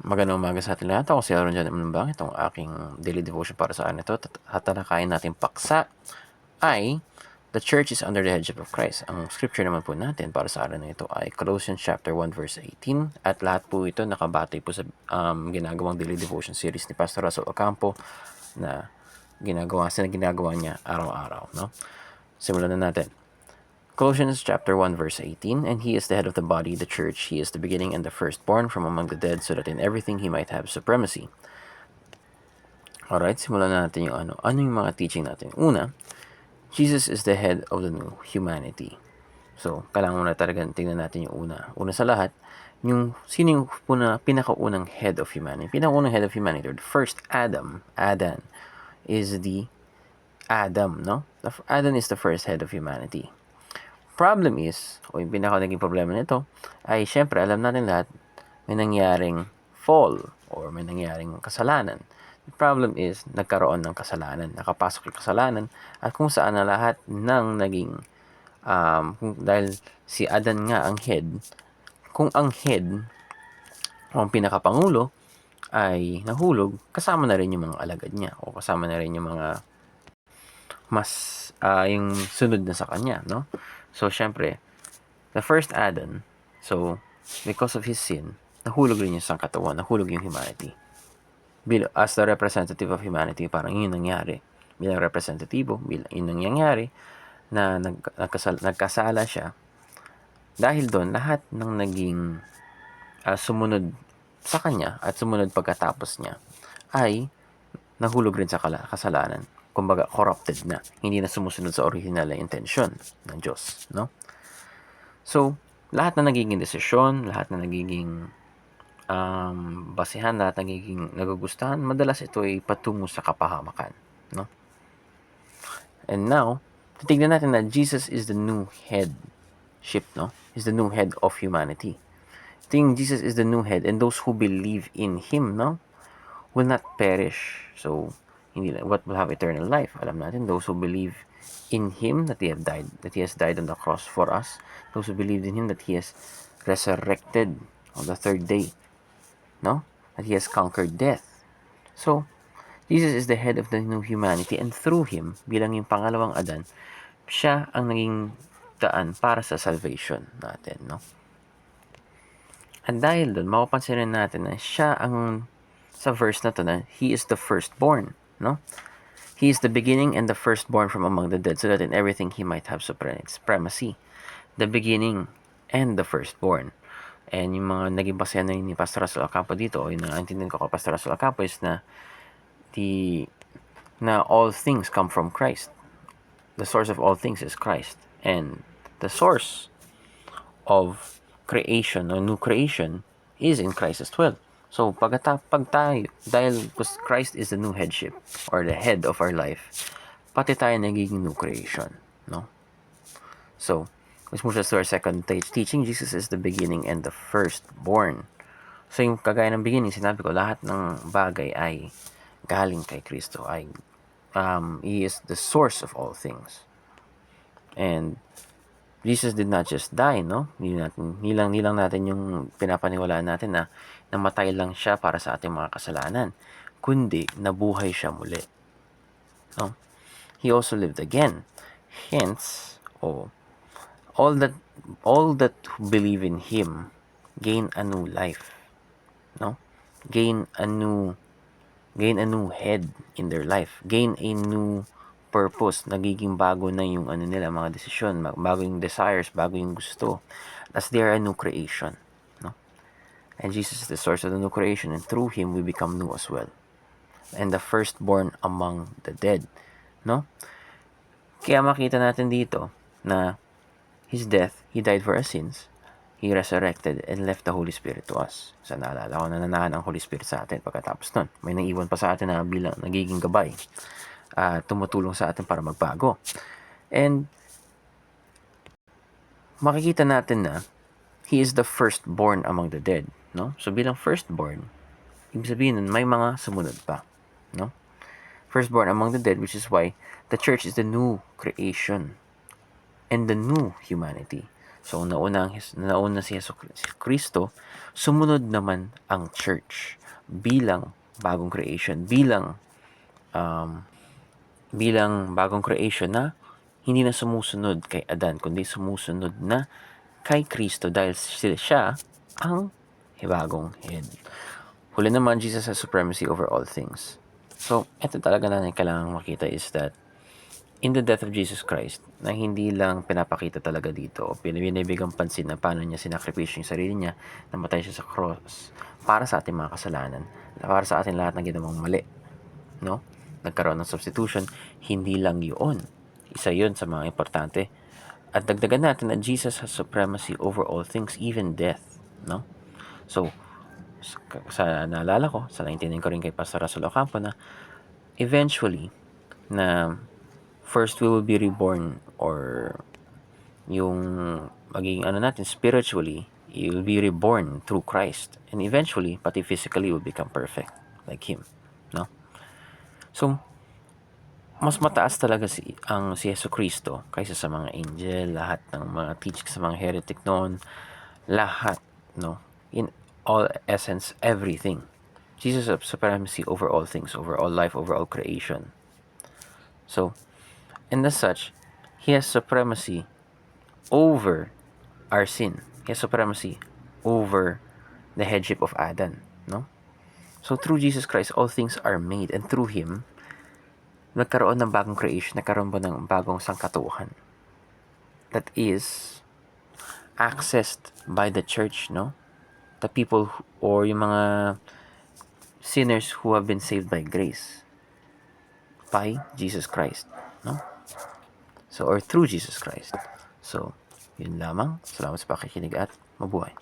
Magandang umaga sa ating lahat. Ako si Aaron John Manbang. Itong aking daily devotion para sa akin ito. Tatalakayin natin paksa ay the church is under the headship of Christ. Ang scripture naman po natin para sa araw na ito ay Colossians chapter 1 verse 18. At lahat po ito nakabatay po sa ginagawang daily devotion series ni Pastor Russell Ocampo na ginagawa niya araw-araw. No? Simulan na natin. Colossians chapter 1 verse 18, and he is the head of the body, the church. He is the beginning and the firstborn from among the dead, so that in everything he might have supremacy. Alright, simulan na natin yung ano. Ano yung mga teaching natin? Una, Jesus is the head of the new humanity. So, kailangan muna talaga tingnan natin yung una. Una sa lahat, sino yung pinakaunang head of humanity? Pinakaunang head of humanity, or the first Adam, Adan, is the Adam, no? Adam is the first head of humanity. Problem is, o yung naging problema nito, ay syempre, alam natin lahat, may nangyaring fall or may nangyaring kasalanan. The problem is, nagkaroon ng kasalanan, nakapasok yung kasalanan, at kung saan na lahat ng naging, dahil si Adan nga ang head, kung ang head, o ang pinakapangulo, ay nahulog, kasama na rin yung mga alagad niya, o kasama na rin yung mga yung sunod na sa kanya, no? So, syempre, the first Adam, so, because of his sin, nahulog rin yung sangkatawan, nahulog yung humanity. As the representative of humanity, parang yun nangyari. Bilang representatibo, yun nangyari, na nagkasala siya. Dahil doon, lahat ng naging sumunod sa kanya at sumunod pagkatapos niya ay nahulog rin sa kasalanan. Kumbaga, corrupted na. Hindi na sumusunod sa original na intensyon ng Diyos, no? So, lahat na nagiging desisyon, lahat na nagiging basihan, lahat na nagiging nagugustuhan, madalas ito ay patungo sa kapahamakan, no? And now, titignan natin na Jesus is the new headship, no? Is the new head of humanity. Jesus is the new head, and those who believe in Him, no, will not perish. So, what will have eternal life? Alam natin, those who believe in Him, that He has died on the cross for us, those who believe in Him, that He has resurrected on the third day, no? That He has conquered death. So, Jesus is the head of the new humanity, and through Him, bilang yung pangalawang Adan, siya ang naging daan para sa salvation natin, no? At dahil doon, mapapansin natin na siya ang, sa verse na to, na He is the firstborn, no? He is the beginning and the firstborn from among the dead, so that in everything He might have supremacy. The beginning and the firstborn. And yung mga naging basehan na ni Pastor Russell Ocampo dito, o yung naintindihan ko kay Pastor Russell Ocampo is na all things come from Christ. The source of all things is Christ. And the source of creation or new creation is in Christ as well. So, pag tayo, dahil Christ is the new headship or the head of our life, pati tayo nagiging new creation, no? So, let's move to our second teaching. Jesus is the beginning and the firstborn. So, yung kagaya ng beginning, sinabi ko, lahat ng bagay ay galing kay Kristo. He is the source of all things. And Jesus did not just die, no? Hindi lang natin yung pinapaniwalaan natin na namatay lang siya para sa ating mga kasalanan, kundi nabuhay siya muli. No? He also lived again. Hence, all that who believe in Him gain a new life. No? Gain a new head in their life. Gain a new purpose, nagiging bago na yung nila, mga desisyon, bago yung desires, bago yung gusto. As they are a new creation, no? And Jesus is the source of the new creation, and through Him we become new as well. And the firstborn among the dead, no? Kaya makita natin dito na His death, He died for our sins, He resurrected and left the Holy Spirit to us. So, naalala ko na nananahan ang Holy Spirit sa atin pagkatapos nun. May naiwan pa sa atin na bilang nagiging gabay. Tumutulong sa atin para magbago. And makikita natin na He is the firstborn among the dead, no? So bilang firstborn, ibig sabihin nun may mga sumunod pa, no? Firstborn among the dead, which is why the church is the new creation and the new humanity. So, nauna si Kristo, sumunod naman ang church bilang bagong creation, bilang bagong creation na hindi na sumusunod kay Adan, kundi sumusunod na kay Kristo dahil siya ang bagong head. Huli naman, Jesus has supremacy over all things. So, ito talaga na kailangan makita is that in the death of Jesus Christ, na hindi lang pinapakita talaga dito o binibigyan pansin na paano niya sinakripisyo yung sarili niya, namatay siya sa cross para sa ating mga kasalanan, para sa ating lahat ng ginawang mali, no? Nagkaroon ng substitution, hindi lang yun. Isa yun sa mga importante. At dagdagan natin na Jesus has supremacy over all things, even death, no? So, sa naalala ko, sa naintindihan ko rin kay Pastor Russell Ocampo na eventually, na first we will be reborn or yung magiging natin spiritually, you will be reborn through Christ. And eventually, pati physically, will become perfect like Him, no? So, mas mataas talaga si Yesu Kristo kaysa sa mga angel, lahat ng mga teaching sa mga heretic noon, lahat, no? In all essence, everything. Jesus has supremacy over all things, over all life, over all creation. So, and as such, He has supremacy over our sin. He has supremacy over the headship of Adam, no? So, through Jesus Christ, all things are made, and through Him, nagkaroon ng bagong creation, nagkaroon ba ng bagong sangkatuhan that is accessed by the church, no? The people or yung mga sinners who have been saved by grace by Jesus Christ, no? So, or through Jesus Christ. So, yun lamang. Salamat sa pakikinig at mabuhay.